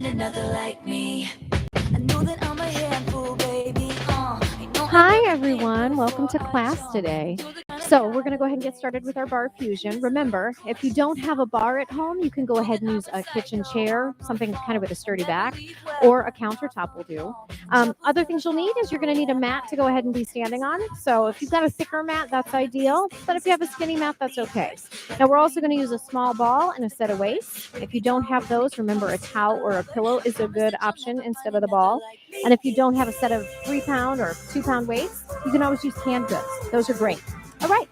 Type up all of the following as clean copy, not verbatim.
Another like me. I know that I'm a handful, baby. Hi, everyone. Welcome to class today. So we're going to go ahead and get started with our Barre Fusion. Remember, if you don't have a bar at home, you can go ahead and use a kitchen chair, something kind of with a sturdy back, or a countertop will do. Other things you'll need is you're going to need a mat to go ahead and be standing on. So if you've got a thicker mat, that's ideal. But if you have a skinny mat, that's okay. Now we're also going to use a small ball and a set of weights. If you don't have those, remember a towel or a pillow is a good option instead of the ball. And if you don't have a set of 3-pound or 2-pound weights, you can always use canned goods. Those are great. All right.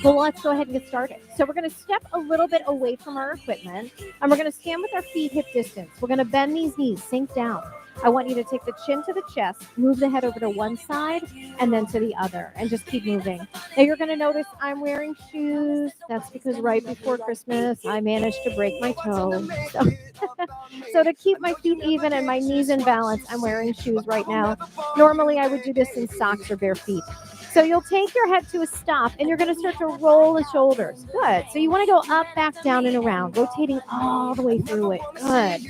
Well, let's go ahead and get started. So we're going to step a little bit away from our equipment, and we're going to stand with our feet hip distance. We're going to bend these knees, sink down. I want you to take the chin to the chest, move the head over to one side and then to the other, and just keep moving. Now you're going to notice I'm wearing shoes. That's because right before Christmas, I managed to break my toe. So to keep my feet even and my knees in balance, I'm wearing shoes right now. Normally, I would do this in socks or bare feet. So you'll take your head to a stop, and you're going to start to roll the shoulders. Good. So you want to go up, back, down, and around, rotating all the way through it. Good.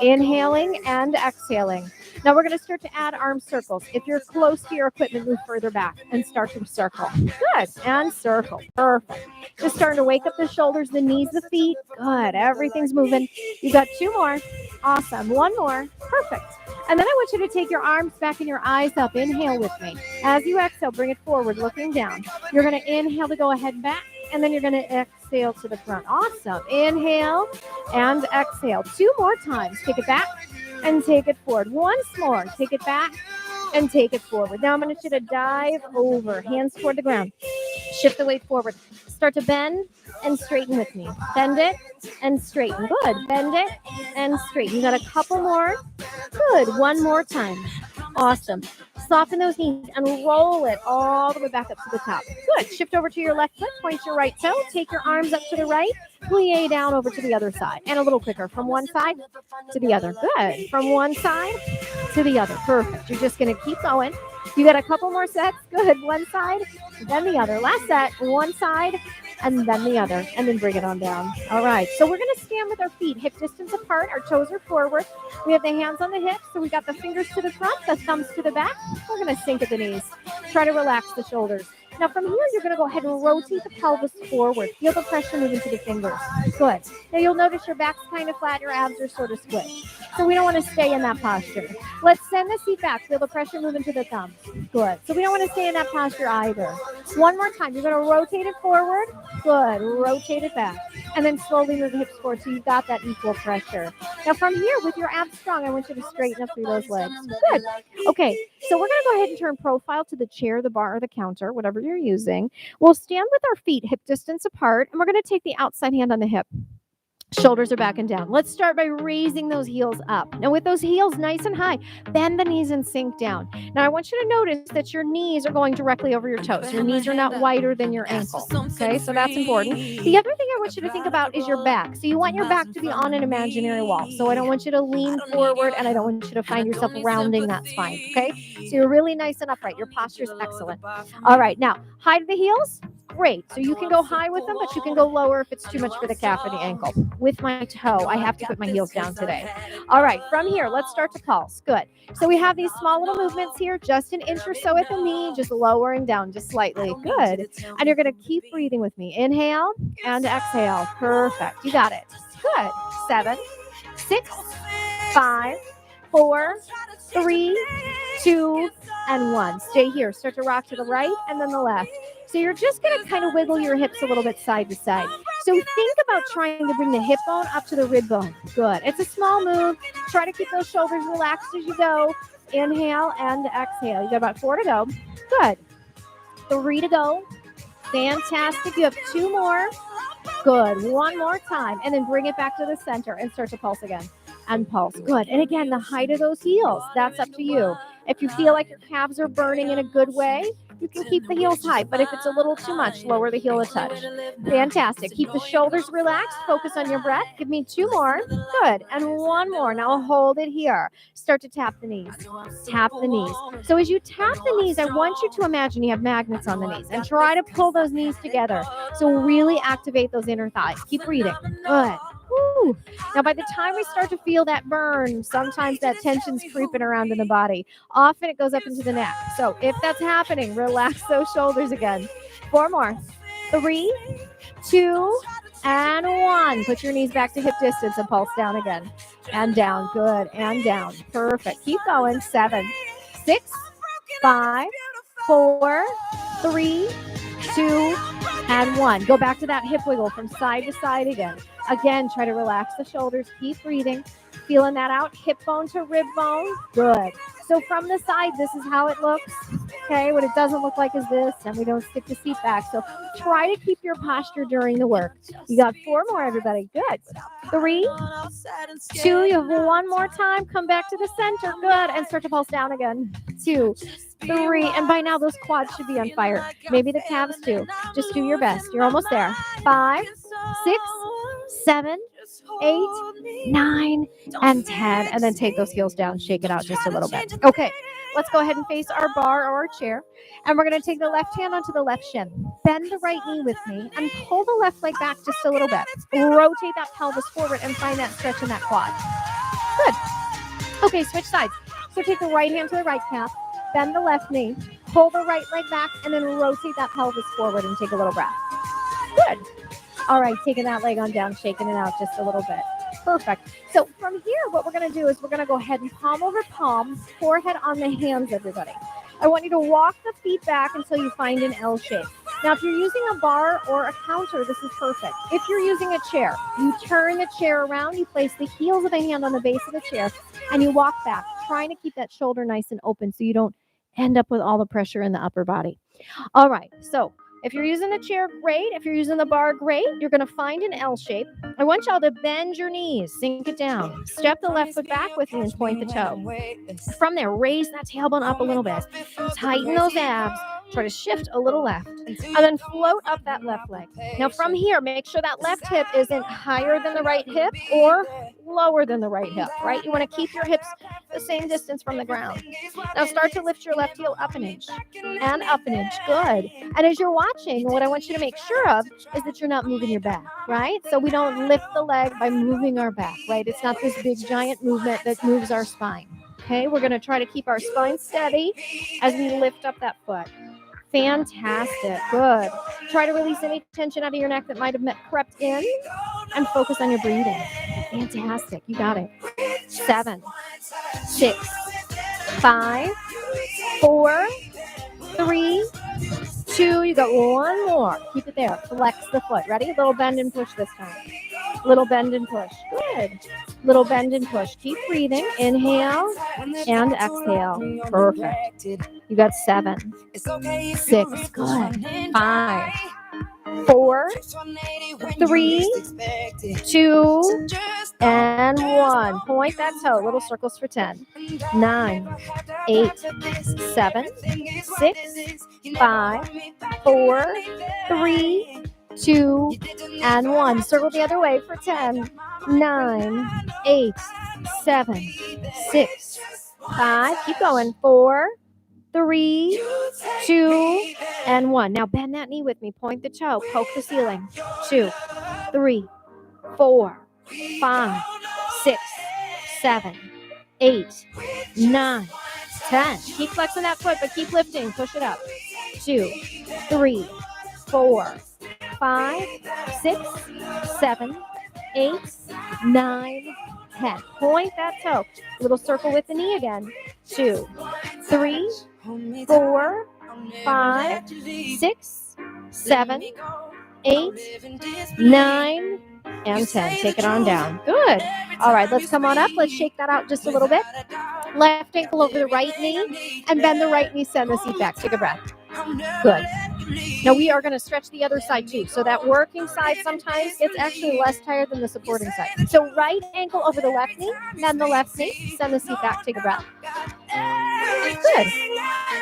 Inhaling and exhaling. Now we're going to start to add arm circles. If you're close to your equipment, move further back and start to circle. Good. And circle. Perfect. Just starting to wake up the shoulders, the knees, the feet. Good. Everything's moving. You got 2 more. Awesome. 1 more. Perfect. And then I want you to take your arms back and your eyes up. Inhale with me. As you exhale, bring it forward, looking down. You're going to inhale to go ahead back, and then you're going to exhale to the front. Awesome. Inhale and exhale. 2 more times. Take it back and take it forward. Once more. Take it back and take it forward. Now I'm going to you to dive over, hands toward the ground. Shift the weight forward. Start to bend and straighten with me. Bend it and straighten. Good. Bend it and straighten. You got a couple more. Good. 1 more time. Awesome. Soften those knees and roll it all the way back up to the top. Good. Shift over to your left foot. Point your right toe. Take your arms up to the right. Plie down over to the other side. And a little quicker. From one side to the other. Good. From one side to the other. Perfect. You're just going to keep going. You got a couple more sets. Good. One side, then the other. Last set. One side, and then the other. And then bring it on down. All right. So we're going to stand with our feet hip distance apart. Our toes are forward. We have the hands on the hips. So we got the fingers to the front, the thumbs to the back. We're going to sink at the knees. Try to relax the shoulders. Now from here, you're going to go ahead and rotate the pelvis forward. Feel the pressure move into the fingers. Good. Now you'll notice your back's kind of flat, your abs are sort of squished. So we don't want to stay in that posture. Let's send the seat back. Feel the pressure move into the thumbs. Good. So we don't want to stay in that posture either. 1 more time. You're going to rotate it forward. Good. Rotate it back. And then slowly move the hips forward so you've got that equal pressure. Now from here, with your abs strong, I want you to straighten up through those legs. Good. Okay. So we're going to go ahead and turn profile to the chair, the bar, or the counter, whatever you're using. We'll stand with our feet hip distance apart, and we're going to take the outside hand on the hip. Shoulders are back and down. Let's start by raising those heels up. Now with those heels nice and high, bend the knees and sink down. Now I want you to notice that your knees are going directly over your toes. Your knees are not wider than your ankle. Okay, so that's important. The other thing I want you to think about is your back. So you want your back to be on an imaginary wall. So I don't want you to lean forward, and I don't want you to find yourself rounding that spine. Okay, so you're really nice and upright. Your posture is excellent. All right, now height of the heels. Great. So you can go high with them, but you can go lower if it's too much for the calf or the ankle. With my toe, I have to put my heels down today. All right. From here, let's start to pulse. Good. So we have these small little movements here, just an inch or so at the knee, just lowering down just slightly. Good. And you're going to keep breathing with me. Inhale and exhale. Perfect. You got it. Good. 7, 6, 5, 4, 3, 2, and 1. Stay here. Start to rock to the right and then the left. So you're just going to kind of wiggle your hips a little bit side to side. So think about trying to bring the hip bone up to the rib bone. Good. It's a small move. Try to keep those shoulders relaxed as you go. Inhale and exhale. You got about 4 to go. Good. 3 to go. Fantastic. You have 2 more. Good. 1 more time. And then bring it back to the center and start to pulse again. And pulse. Good. And again, the height of those heels, that's up to you. If you feel like your calves are burning in a good way, you can keep the heels high, but if it's a little too much, lower the heel a touch. Fantastic. Keep the shoulders relaxed. Focus on your breath. Give me 2 more. Good. And 1 more. Now hold it here. Start to tap the knees. Tap the knees. So as you tap the knees, I want you to imagine you have magnets on the knees and try to pull those knees together. So really activate those inner thighs. Keep breathing. Good. Woo. Now, by the time we start to feel that burn, sometimes that tension's creeping around in the body. Often it goes up into the neck. So if that's happening, relax those shoulders again. 4 more. 3, 2, and 1. Put your knees back to hip distance and pulse down again. And down. Good. And down. Perfect. Keep going. 7, 6, 5, 4, 3, 2, and 1. Go back to that hip wiggle from side to side again. Again, try to relax the shoulders. Keep breathing. Feeling that out. Hip bone to rib bone. Good. So from the side, this is how it looks. Okay, what it doesn't look like is this, and we don't stick the seat back. So try to keep your posture during the work. You got 4 more, everybody. Good. 3, 2, you have 1 more time. Come back to the center. Good. And start to pulse down again. 2, 3, and by now those quads should be on fire. Maybe the calves too. Just do your best. You're almost there. 5, 6, 7, 8, 9, and 10. And then take those heels down. Shake it out just a little bit. Okay, let's go ahead and face our bar or our chair. And we're going to take the left hand onto the left shin. Bend the right knee with me and pull the left leg back just a little bit. Rotate that pelvis forward and find that stretch in that quad. Good. Okay, switch sides. So take the right hand to the right calf. Bend the left knee. Pull the right leg back and then rotate that pelvis forward and take a little breath. Good. All right, taking that leg on down, shaking it out just a little bit. Perfect. So from here, what we're going to do is we're going to go ahead and palm over palm, forehead on the hands, everybody. I want you to walk the feet back until you find an L shape. Now, if you're using a bar or a counter, this is perfect. If you're using a chair, you turn the chair around, you place the heels of the hand on the base of the chair, and you walk back, trying to keep that shoulder nice and open so you don't end up with all the pressure in the upper body. All right, so if you're using the chair, great. If you're using the bar, great. You're going to find an L shape. I want y'all to bend your knees, sink it down. Step the left foot back with me and point the toe. From there, raise that tailbone up a little bit. Tighten those abs. Try to shift a little left. And then float up that left leg. Now from here, make sure that left hip isn't higher than the right hip or lower than the right hip, right? You want to keep your hips the same distance from the ground. Now start to lift your left heel up an inch and up an inch. Good. And as you're watching, what I want you to make sure of is that you're not moving your back, right? So we don't lift the leg by moving our back, right? It's not this big giant movement that moves our spine. Okay, we're going to try to keep our spine steady as we lift up that foot. Fantastic. Good. Try to release any tension out of your neck that might have crept in and focus on your breathing. Fantastic. You got it. 7, 6, 5, 4, 3, 2. You got 1 more. Keep it there. Flex the foot. Ready? Little bend and push this time. Little bend and push. Good. Little bend and push. Keep breathing. Inhale and exhale. Perfect. You got 7, 6. Good. 5, 4, 3, 2, and 1. Point that toe. Little circles for 10. 9, 8, 7, 6, 5, 4, 3, 2, and 1. Circle the other way for 10. 9, 8, 7, 6, 5. Keep going. 4, 3, 2, and 1. Now bend that knee with me. Point the toe. Poke the ceiling. 2, 3, 4, 5, 6, 7, 8, 9, 10. Keep flexing that foot, but keep lifting. Push it up. 2, 3, 4, 5, 6, 7, 8, 9, 10. Point that toe. Little circle with the knee again. 2, 3, 4, 5, 6, 7, 8, 9, and 10. Take it on down. Good. All right, let's come on up. Let's shake that out just a little bit. Left ankle over the right knee and bend the right knee, send the seat back. Take a breath. Good. Now we are going to stretch the other side too. So that working side sometimes it's actually less tired than the supporting side. So right ankle over the left knee, then the left knee, send the seat back. Take a breath. Good.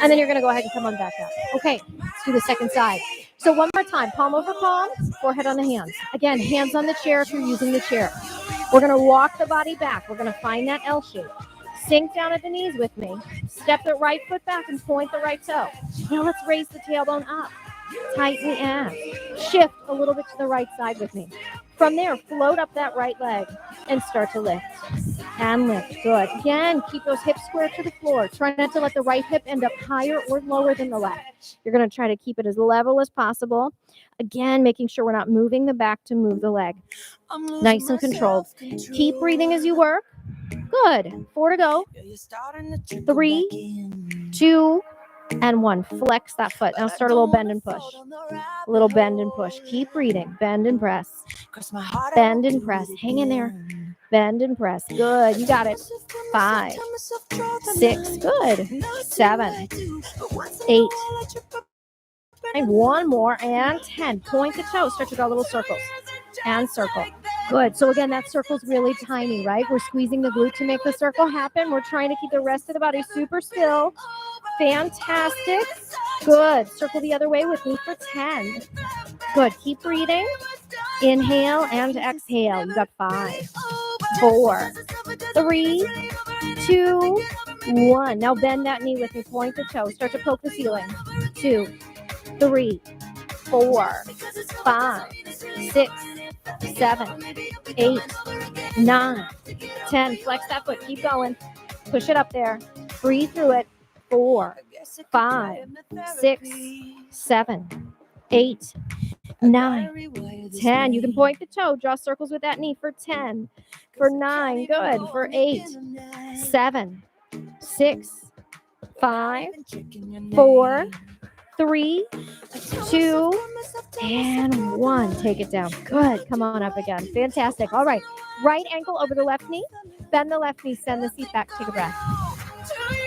And then you're going to go ahead and come on back up. Okay, let's do the second side. So one more time, palm over palm, forehead on the hands. Again, hands on the chair if you're using the chair. We're going to walk the body back. We're going to find that L shape. Sink down at the knees with me. Step the right foot back and point the right toe. Now let's raise the tailbone up. Tighten the abs. Shift a little bit to the right side with me. From there, float up that right leg and start to lift. And lift. Good. Again, keep those hips square to the floor. Try not to let the right hip end up higher or lower than the left. You're going to try to keep it as level as possible. Again, making sure we're not moving the back to move the leg. Nice and controlled. Keep breathing as you work. Good. 4 to go. 3, 2, and 1. Flex that foot. Now start a little bend and push. A little bend and push. Keep breathing. Bend and press. Bend and press. Hang in there. Bend and press. Good. You got it. 5, 6. Good. 7, 8. And 1 more. And 10. Point the toe. Start to draw little circles. And circle. Good. So again, that circle's really tiny, right? We're squeezing the glute to make the circle happen. We're trying to keep the rest of the body super still. Fantastic. Good. Circle the other way with me for 10. Good. Keep breathing. Inhale and exhale. You got 5, 4, 3, 2, 1. Now bend that knee with me. Point the toe. Start to poke the ceiling. 2, 3, 4, 5, 6, 7, 8, 9, 10. Flex that foot. Keep going. Push it up there. Breathe through it. 4, 5, 6, 7, 8, 9, 10. You can point the toe. Draw circles with that knee for 10. For 9. Good. For 8, 7, 6, 5, 4, 3, 2, and 1. Take it down. Good. Come on up again. Fantastic. All right. Right ankle over the left knee. Bend the left knee. Send the seat back. Take a breath.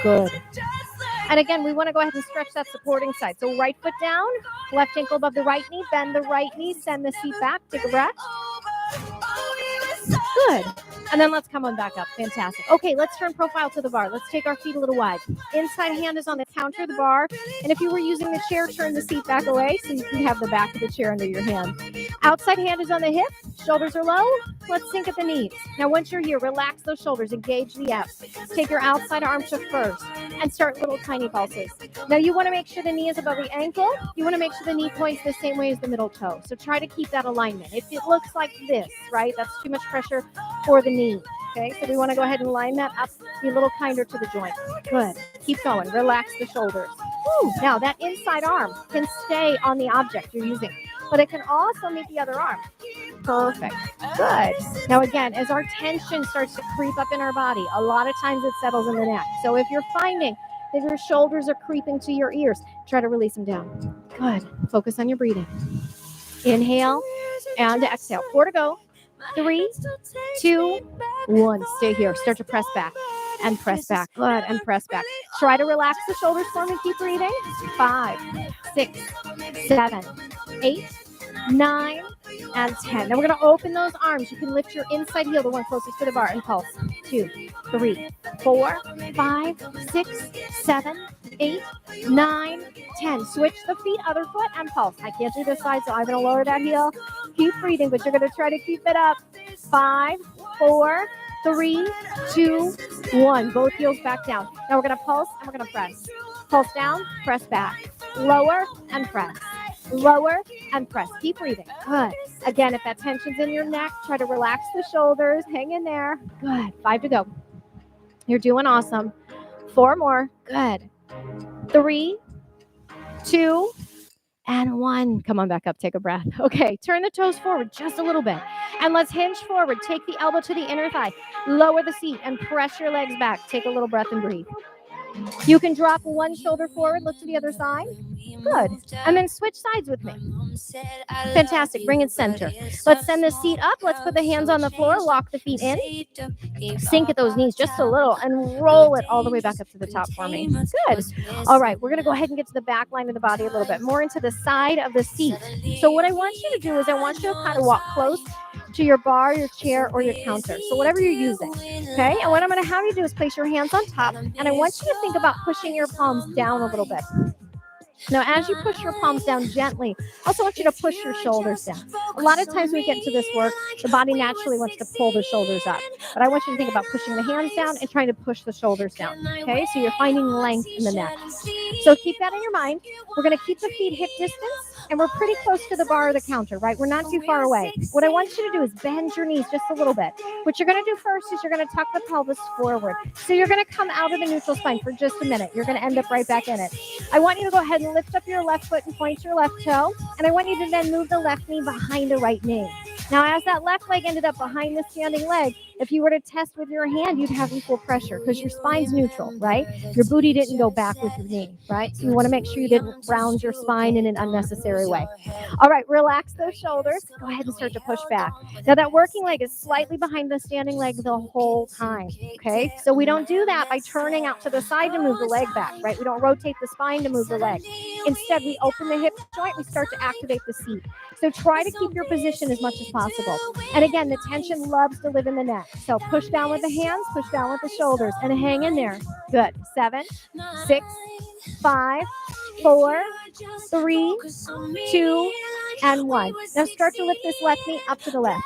Good. And again, we want to go ahead and stretch that supporting side. So right foot down, left ankle above the right knee. Bend the right knee. Send the seat back. Take a breath. Good. And then let's come on back up. Fantastic. Okay, let's turn profile to the bar. Let's take our feet a little wide. Inside hand is on the counter, the bar. And if you were using the chair, turn the seat back away so you can have the back of the chair under your hand. Outside hand is on the hip. Shoulders are low. Let's sink at the knees. Now, once you're here, relax those shoulders. Engage the abs. Take your outside arm to first and start little tiny pulses. Now, you want to make sure the knee is above the ankle. You want to make sure the knee points the same way as the middle toe. So try to keep that alignment. If it looks like this, right, that's too much pressure for the knee. Okay, so we want to go ahead and line that up, be a little kinder to the joint. Good. Keep going. Relax the shoulders. Woo. Now, that inside arm can stay on the object you're using, but it can also meet the other arm. Perfect. Good. Now, again, as our tension starts to creep up in our body, a lot of times it settles in the neck. So if you're finding that your shoulders are creeping to your ears, try to release them down. Good. Focus on your breathing. Inhale and exhale. 4 to go. 3, 2, 1. Stay here. Start to press back and press back. Good. And press back. Try to relax the shoulders for me. Keep breathing. 5, 6, 7, 8, 9, and 10. Now we're going to open those arms. You can lift your inside heel, the one closest to the bar, and pulse. 2, 3, 4, 5, 6, 7, 8, 9, 10. Switch the feet, other foot, and pulse. I can't do this side, so I'm going to lower that heel. Keep breathing, but you're going to try to keep it up. 5, 4, 3, 2, 1. Both heels back down. Now we're going to pulse and we're going to press. Pulse down, press back. Lower and press. Lower and press. Keep breathing. Good. Again, if that tension's in your neck, try to relax the shoulders. Hang in there. Good. 5 to go. You're doing awesome. 4 more. Good. 3, 2, and 1. Come on back up. Take a breath. Okay. Turn the toes forward just a little bit. And let's hinge forward. Take the elbow to the inner thigh. Lower the seat and press your legs back. Take a little breath and breathe. You can drop one shoulder forward. Look to the other side. Good. And then switch sides with me. Fantastic. Bring it center. Let's send the seat up. Let's put the hands on the floor. Walk the feet in. Sink at those knees just a little and roll it all the way back up to the top for me. Good. All right. We're going to go ahead and get to the back line of the body a little bit more into the side of the seat. So what I want you to do is I want you to kind of walk close to your bar, your chair, or your counter. So whatever you're using. Okay. And what I'm going to have you do is place your hands on top. And I want you to think about pushing your palms down a little bit. Now, as you push your palms down gently, I also want you to push your shoulders down. A lot of times when we get into this work, the body naturally wants to pull the shoulders up. But I want you to think about pushing the hands down and trying to push the shoulders down. Okay, so you're finding length in the neck. So keep that in your mind. We're going to keep the feet hip distance and we're pretty close to the bar of the counter, right? We're not too far away. What I want you to do is bend your knees just a little bit. What you're going to do first is you're going to tuck the pelvis forward. So you're going to come out of the neutral spine for just a minute. You're going to end up right back in it. I want you to go ahead and lift up your left foot and point your left toe. And I want you to then move the left knee behind the right knee. Now, as that left leg ended up behind the standing leg, if you were to test with your hand, you'd have equal pressure because your spine's neutral, right? Your booty didn't go back with your knee, right? So you want to make sure you didn't round your spine in an unnecessary way. All right, relax those shoulders. Go ahead and start to push back. Now, that working leg is slightly behind the standing leg the whole time, okay? So we don't do that by turning out to the side to move the leg back, right? We don't rotate the spine to move the leg. Instead, we open the hip joint. We start to activate the seat. So try to keep your position as much as possible. And again, the tension loves to live in the neck. So push down with the hands, push down with the shoulders, and hang in there. Good. 7, 6, 5, 4, 3, 2, and 1. Now start to lift this left knee up to the left.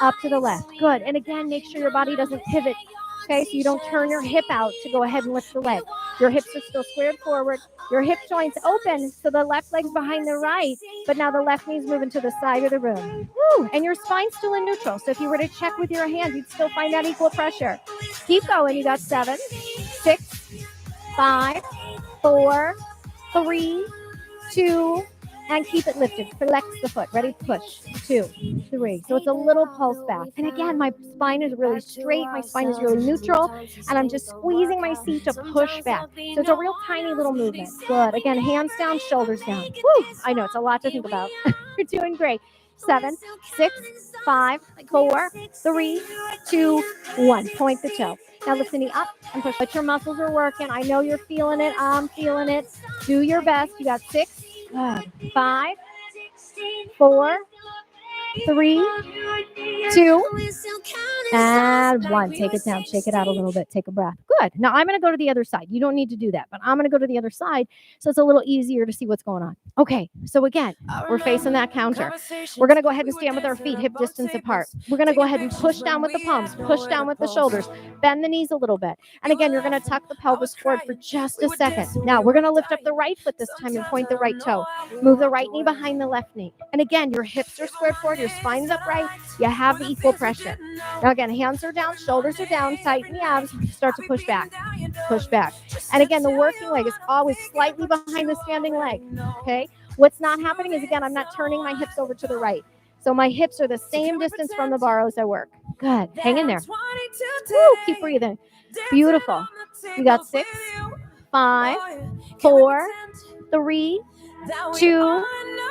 Up to the left. Good. And again, make sure your body doesn't pivot. Okay, so you don't turn your hip out to go ahead and lift the leg. Your hips are still squared forward. Your hip joint's open, so the left leg's behind the right, but now the left knee's moving to the side of the room. Woo! And your spine's still in neutral, so if you were to check with your hand, you'd still find that equal pressure. Keep going. You got 7, 6, 5, 4, 3, 2, and keep it lifted. Flex the foot. Ready? Push. 2, 3. So it's a little pulse back. And again, my spine is really straight. My spine is really neutral. And I'm just squeezing my seat to push back. So it's a real tiny little movement. Good. Again, hands down, shoulders down. Woo! I know, it's a lot to think about. You're doing great. 7, 6, 5, 4, 3, 2, 1. Point the toe. Now lift the knee up and push. But your muscles are working. I know you're feeling it. I'm feeling it. Do your best. You got 6. Good. 5, 4, 3, 2, and 1. Take it down. Shake it out a little bit. Take a breath. Good. Now I'm going to go to the other side. You don't need to do that, but I'm going to go to the other side so it's a little easier to see what's going on. Okay. So again, we're facing that counter. We're going to go ahead and stand with our feet hip distance apart. We're going to go ahead and push down with the palms, push down with the shoulders, bend the knees a little bit. And again, you're going to tuck the pelvis forward for just a second. Now we're going to lift up the right foot this time and point the right toe. Move the right knee behind the left knee. And again, your hips are squared forward, your spine's upright. You have equal pressure. Now again, hands are down, shoulders are down, tighten the abs, start to push back. Push back. And again, the working leg is always slightly behind the standing leg. Okay. What's not happening is, again, I'm not turning my hips over to the right. So my hips are the same distance from the bar as I work. Good. Hang in there. Woo, keep breathing. Beautiful. You got 6, 5, 4, 3, 2,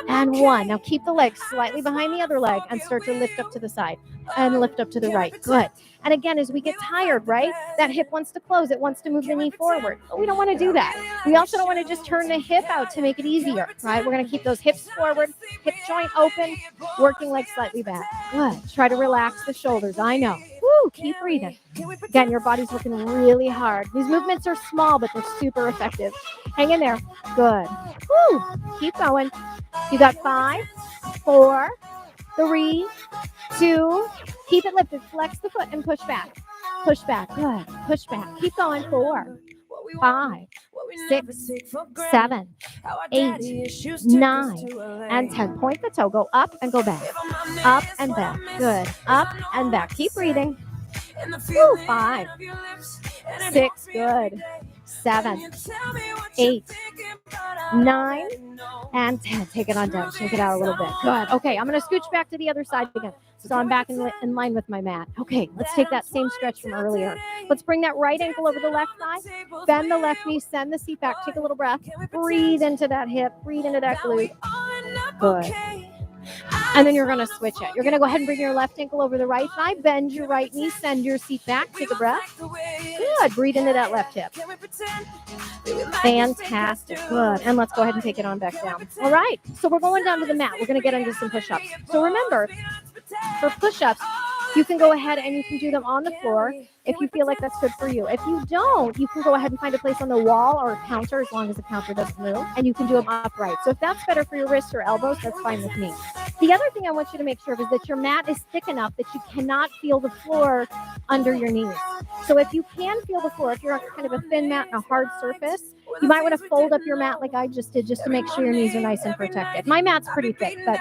and 1. Now keep the leg slightly behind the other leg and start to lift up to the side and lift up to the right. Good. And again, as we get tired, right, that hip wants to close. It wants to move the knee forward. But we don't want to do that. We also don't want to just turn the hip out to make it easier, right? We're going to keep those hips forward, hip joint open, working leg slightly back. Good. Try to relax the shoulders. I know. Woo, keep breathing. Again, your body's working really hard. These movements are small, but they're super effective. Hang in there. Good. Woo, keep going. You got 5, 4, 3, 2, keep it lifted. Flex the foot and push back. Push back. Good. Push back. Keep going. 4, 5, 6, 7, 8, 9, and 10. Point the toe. Go up and go back. Up and back. Good. Up and back. Keep breathing. Woo, 5, 6, good. 7, 8, 9, and 10. Take it on down. Shake it out a little bit. Good. Okay, I'm going to scooch back to the other side again. So I'm back in line with my mat. Okay, let's take that same stretch from earlier. Let's bring that right ankle over the left thigh. Bend the left knee. Send the seat back. Take a little breath. Breathe into that hip. Breathe into that glute. Good. And then you're going to switch it. You're going to go ahead and bring your left ankle over the right thigh. Bend your right knee. Send your seat back. Take a breath. Good. Breathe into that left hip. Fantastic. Good. And let's go ahead and take it on back down. All right. So we're going down to the mat. We're going to get into some push-ups. So remember, for push-ups, you can go ahead and you can do them on the floor if you feel like that's good for you. If you don't, you can go ahead and find a place on the wall or a counter, as long as the counter doesn't move, and you can do them upright. So if that's better for your wrists or elbows, that's fine with me. The other thing I want you to make sure of is that your mat is thick enough that you cannot feel the floor under your knees. So if you can feel the floor, if you're on kind of a thin mat and a hard surface, You might want to fold up your mat like I just did, just to make sure your knees are nice and protected. My mat's pretty thick, but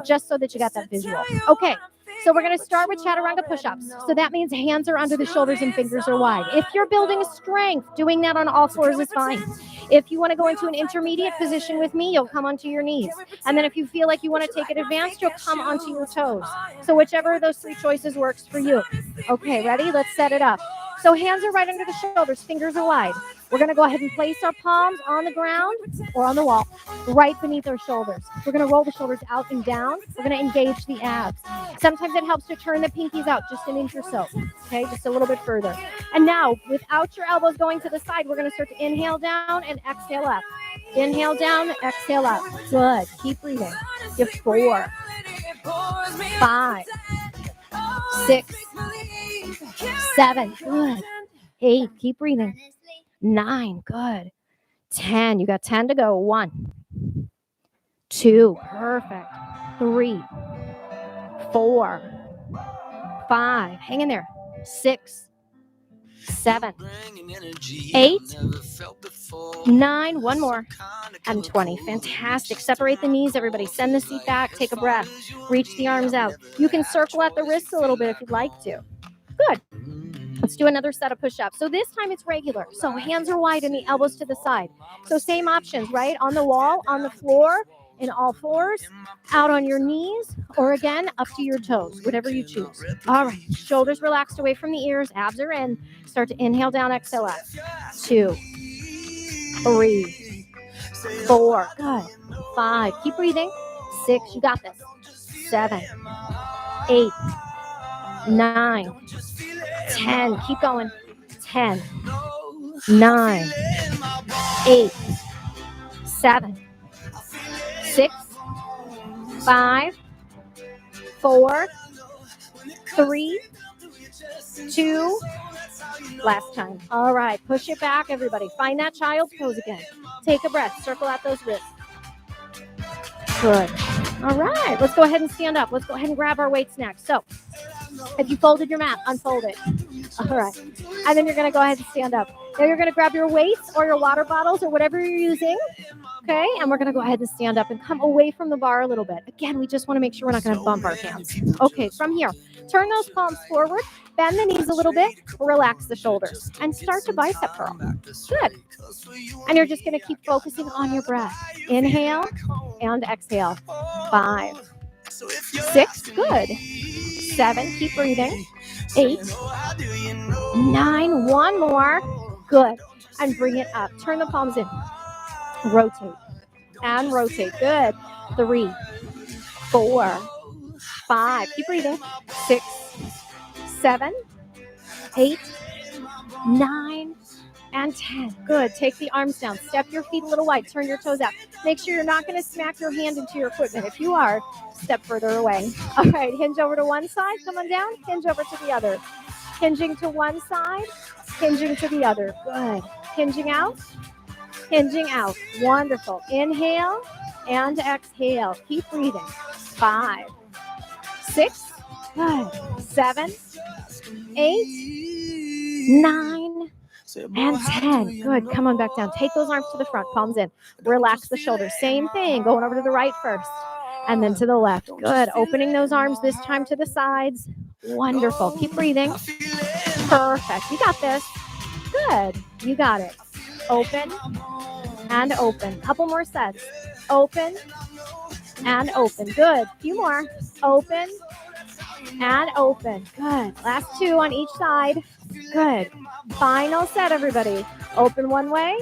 just so that you got that visual. Okay. So we're going to start with chaturanga push-ups. So that means hands are under the shoulders and fingers are wide. If you're building strength, doing that on all fours is fine. If you want to go into an intermediate position with me, you'll come onto your knees. And then if you feel like you want to take it advanced, you'll come onto your toes. So whichever of those three choices works for you. Okay, ready? Let's set it up. So hands are right under the shoulders, fingers are wide. We're going to go ahead and place our palms on the ground or on the wall, right beneath our shoulders. We're going to roll the shoulders out and down. We're going to engage the abs. Sometimes it helps to turn the pinkies out just an inch or so, okay, just a little bit further. And now, without your elbows going to the side, we're going to start to inhale down and exhale up. Inhale down, exhale up. Good. Keep breathing. You have 4, 5, 6, 7. Good. 8. Keep breathing. 9. Good. 10. You got 10 to go. 1, 2. Perfect. 3, 4, 5. Hang in there. 6, 7, 8, 9. One more. And 20. Fantastic. Separate the knees, everybody. Send the seat back. Take a breath. Reach the arms out. You can circle at the wrists a little bit if you'd like to. Good. Let's do another set of push-ups. So this time it's regular. So hands are wide and the elbows to the side. So same options, right? On the wall, on the floor, in all fours, out on your knees, or again, up to your toes, whatever you choose. All right. Shoulders relaxed away from the ears. Abs are in. Start to inhale down, exhale up. 2, 3, 4. Good. 5. Keep breathing. 6. You got this. 7, 8, 9, 10. Keep going. 10, 9, 8, 7, 6, 5, 4, 3, 2. Last time. All right. Push it back, everybody. Find that child's pose again. Take a breath. Circle out those wrists. Good. All right. Let's go ahead and stand up. Let's go ahead and grab our weights next. So if you folded your mat, unfold it. All right. And then you're going to go ahead and stand up. Now you're going to grab your weights or your water bottles or whatever you're using. Okay. And we're going to go ahead and stand up and come away from the bar a little bit. Again, we just want to make sure we're not going to bump our hands. Okay. From here, turn those palms forward, bend the knees a little bit, relax the shoulders, and start to bicep curl. Good. And you're just going to keep focusing on your breath. Inhale and exhale. 5, 6. Good. 7. Keep breathing. 8, 9. One more. Good. And bring it up. Turn the palms in. Rotate. And rotate. Good. 3, 4, 5. Keep breathing. 6, 7, 8, 9, and 10. Good. Take the arms down. Step your feet a little wide. Turn your toes out. Make sure you're not going to smack your hand into your equipment. If you are, step further away. All right. Hinge over to one side. Come on down. Hinge over to the other. Hinging to one side. Hinging to the other. Good. Hinging out. Hinging out. Wonderful. Inhale and exhale. Keep breathing. 5, 6. Good. 7, 8, 9, and 10. Good. Come on back down. Take those arms to the front. Palms in. Relax the shoulders. Same thing. Going over to the right first. And then to the left. Good. Opening those arms this time to the sides. Wonderful. Keep breathing. Perfect. You got this. Good. You got it. Open and open. Couple more sets. Open and open. Good. Few more. Open and open. Good. Last 2 on each side. Good. Final set, everybody. Open one way,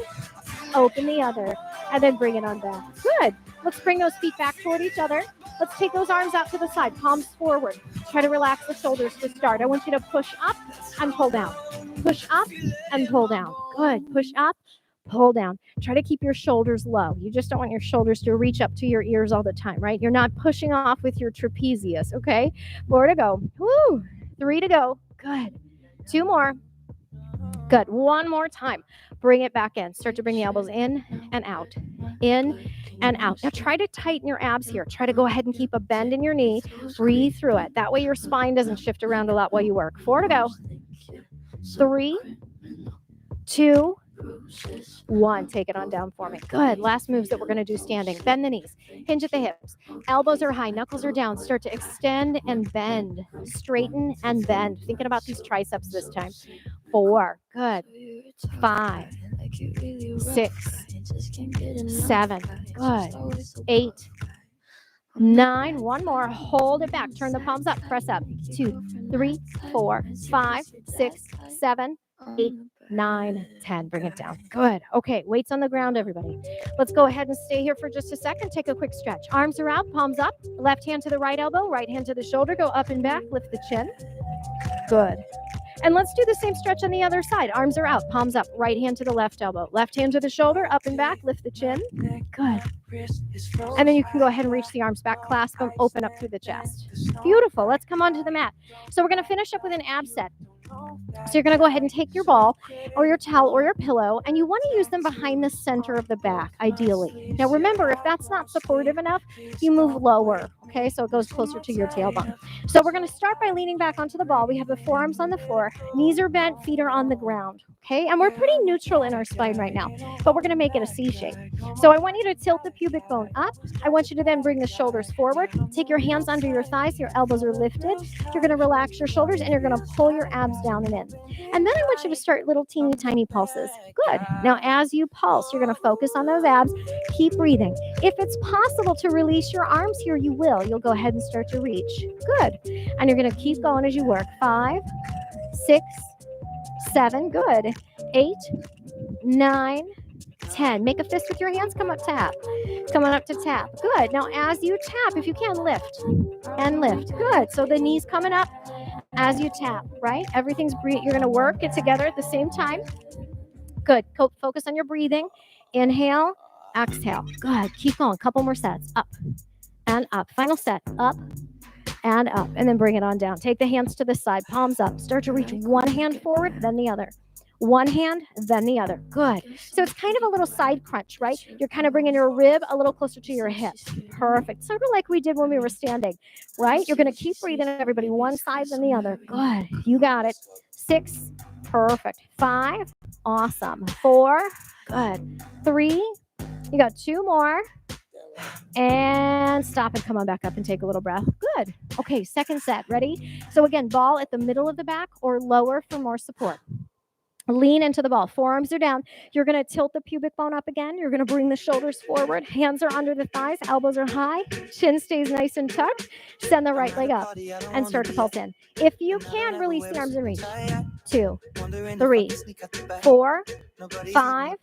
open the other, and then bring it on back. Good. Let's bring those feet back toward each other. Let's take those arms out to the side, palms forward. Try to relax the shoulders to start. I want you to push up and pull down. Push up and pull down. Good. Push up, pull down. Try to keep your shoulders low. You just don't want your shoulders to reach up to your ears all the time, right? You're not pushing off with your trapezius, okay? 4 to go. Woo! 3 to go. Good. 2 more. Good. One more time. Bring it back in. Start to bring the elbows in and out. In and out. Now try to tighten your abs here. Try to go ahead and keep a bend in your knee. Breathe through it. That way your spine doesn't shift around a lot while you work. 4 to go. 3, 2, 1. Take it on down for me. Good. Last moves that we're going to do standing. Bend the knees. Hinge at the hips. Elbows are high. Knuckles are down. Start to extend and bend. Straighten and bend. Thinking about these triceps this time. 4. Good. 5. 6. 7. Good. 8. 9. One more. Hold it back. Turn the palms up. Press up. 2, 3, 4, 5, 6, 7, 8, 9, 10. Bring it down. Good. Okay. Weights on the ground, everybody. Let's go ahead and stay here for just a second. Take a quick stretch. Arms are out. Palms up. Left hand to the right elbow. Right hand to the shoulder. Go up and back. Lift the chin. Good. And let's do the same stretch on the other side. Arms are out, palms up, right hand to the left elbow, left hand to the shoulder, up and back, lift the chin. Good. And then you can go ahead and reach the arms back, clasp them, open up through the chest. Beautiful. Let's come onto the mat. So we're going to finish up with an ab set. So you're going to go ahead and take your ball or your towel or your pillow, and you want to use them behind the center of the back, ideally. Now remember, if that's not supportive enough, you move lower, okay? So it goes closer to your tailbone. So we're going to start by leaning back onto the ball. We have the forearms on the floor, knees are bent, feet are on the ground, okay? And we're pretty neutral in our spine right now, but we're going to make it a C shape. So I want you to tilt the pubic bone up. I want you to then bring the shoulders forward. Take your hands under your thighs, your elbows are lifted. You're going to relax your shoulders, and you're going to pull your abs down and in. And then I want you to start little teeny tiny pulses. Good. Now as you pulse, you're going to focus on those abs. Keep breathing. If it's possible to release your arms here, you will. You'll go ahead and start to reach. Good. And you're going to keep going as you work. 5, 6, 7. Good. 8, 9, 10. Make a fist with your hands. Come up, tap. Come on up to tap. Good. Now as you tap, if you can, lift and lift. Good. So the knees coming up as you tap, right? Everything's breathing. You're going to work it together at the same time. Good. Focus on your breathing. Inhale, exhale. Good. Keep going. Couple more sets. Up and up. Final set. Up and up. And then bring it on down. Take the hands to the side. Palms up. Start to reach one hand forward, then the other. One hand, then the other. Good. So it's kind of a little side crunch, right? You're kind of bringing your rib a little closer to your hip. Perfect. Sort of like we did when we were standing, right? You're going to keep breathing, everybody. One side, then the other. Good. You got it. 6. Perfect. 5. Awesome. 4. Good. 3. You got 2 more. And stop and come on back up and take a little breath. Good. Okay, second set. Ready? So again, ball at the middle of the back or lower for more support. Lean into the ball. Forearms are down. You're going to tilt the pubic bone up again. You're going to bring the shoulders forward. Hands are under the thighs. Elbows are high. Chin stays nice and tucked. Send the right leg up and start to pulse in. If you can, release the arms and reach. 2, 3, 4, 5,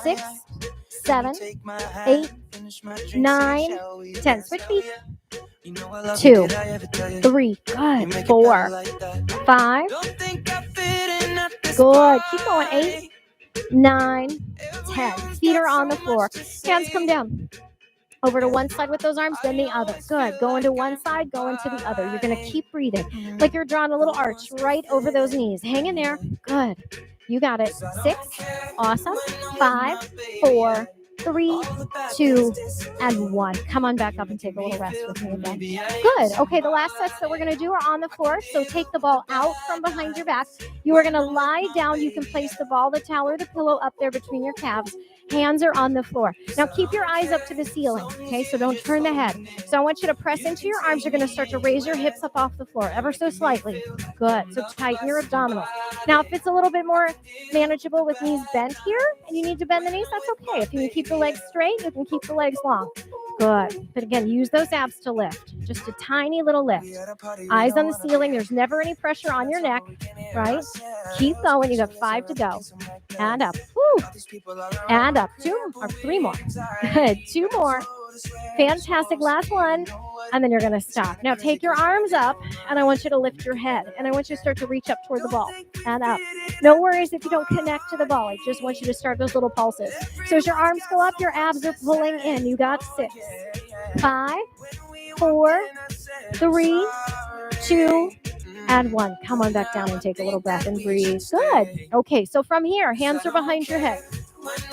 6, 7, 8, 9, 10. Switch feet. 2, 3, good. 4, 5, good. Keep going. 8, 9, 10. Feet are on the floor. Hands come down. Over to one side with those arms, then the other. Good. Going to one side, going to the other. You're going to keep breathing like you're drawing a little arch right over those knees. Hang in there. Good. You got it. 6. Awesome. 5, 4, 3, 2, and 1. Come on back up and take a little rest with me again. Good. Okay, the last sets that we're going to do are on the floor. So take the ball out from behind your back. You are going to lie down. You can place the ball, the towel, or the pillow up there between your calves. Hands are on the floor. Now keep your eyes up to the ceiling, okay? So don't turn the head. So I want you to press into your arms. You're going to start to raise your hips up off the floor ever so slightly. Good. So tighten your abdominals. Now if it's a little bit more manageable with knees bent here and you need to bend the knees, that's okay. If you can keep the legs straight, you can keep the legs long. Good. But again, use those abs to lift. Just a tiny little lift. Eyes on the ceiling. There's never any pressure on your neck, right? Keep going. You got 5 to go. And up. Woo. And up. 2 or 3 more. Good. 2 more. Fantastic. Last one. And then you're going to stop. Now take your arms up and I want you to lift your head. And I want you to start to reach up toward the ball and up. No worries if you don't connect to the ball. I just want you to start those little pulses. So as your arms go up, your abs are pulling in. You got 6, 5, 4, 3, 2, and 1. Come on back down and take a little breath and breathe. Good. Okay, so from here, hands are behind your head.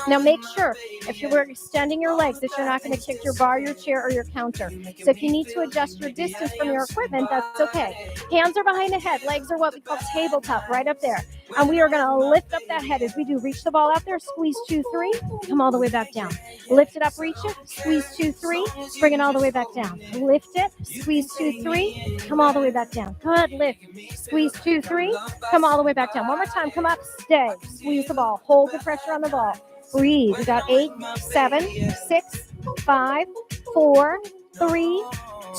Now make sure if you're extending your legs that you're not going to kick your bar, your chair, or your counter. So if you need to adjust your distance from your equipment, that's okay. Hands are behind the head. Legs are what we call tabletop, right up there. And we are going to lift up that head as we do. Reach the ball out there, squeeze 2, 3, come all the way back down. Lift it up, reach it, squeeze 2, 3, bring it all the way back down. Lift it, squeeze 2, 3, come all the way back down. Good, lift, squeeze 2, 3, come all the way back down. One more time, come up, stay, squeeze the ball, hold the pressure on the ball. Breathe. We got 8, 7, 6, 5, 4, 3,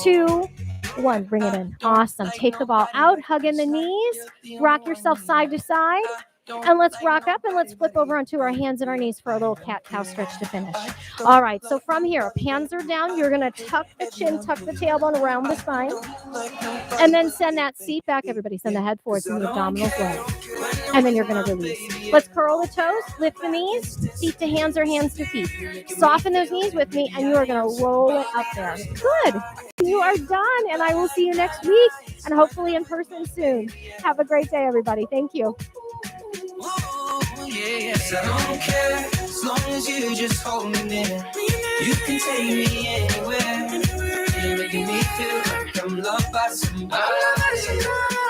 2, 1. Bring it in. Awesome. Take the ball out, hug in the knees, rock yourself side to side, and let's rock up and let's flip over onto our hands and our knees for a little cat-cow stretch to finish. All right, so from here, hands are down. You're going to tuck the chin, tuck the tailbone around the spine, and then send that seat back. Everybody send the head forward and the abdominals low. And then you're going to release. Let's curl the toes, lift the knees, feet to hands or hands to feet. Soften those knees with me, and you are going to roll it up there. Good. You are done, and I will see you next week, and hopefully in person soon. Have a great day, everybody. Thank you. Yes, I don't care as long as you just hold me there. You can take me anywhere. You're making me feel like I'm loved by somebody.